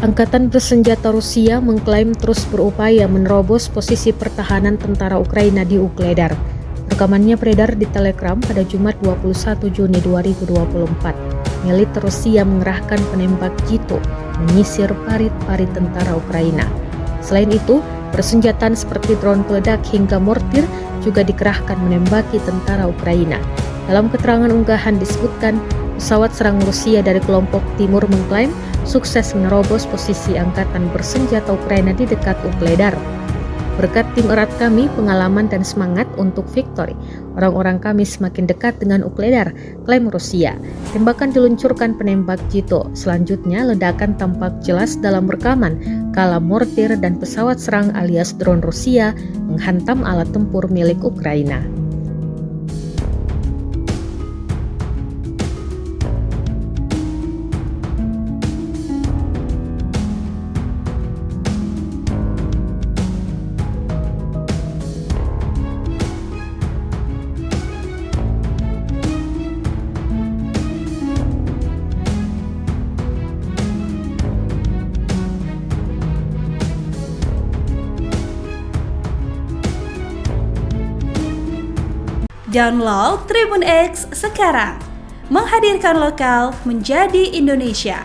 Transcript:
Angkatan bersenjata Rusia mengklaim terus berupaya menerobos posisi pertahanan tentara Ukraina di Ukledar. Rekamannya beredar di Telegram pada Jumat 21 Juni 2024. Militer Rusia mengerahkan penembak jitu menyisir parit-parit tentara Ukraina. Selain itu, persenjataan seperti drone peledak hingga mortir juga dikerahkan menembaki tentara Ukraina. Dalam keterangan unggahan disebutkan, pesawat serang Rusia dari kelompok timur mengklaim sukses menerobos posisi angkatan bersenjata Ukraina di dekat Ukledar. Berkat tim erat kami, pengalaman dan semangat untuk victory, orang-orang kami semakin dekat dengan Ukledar, klaim Rusia. Tembakan diluncurkan penembak jitu. Selanjutnya ledakan tampak jelas dalam rekaman kala mortir dan pesawat serang alias drone Rusia menghantam alat tempur milik Ukraina. Download Tribun X sekarang, menghadirkan lokal menjadi Indonesia.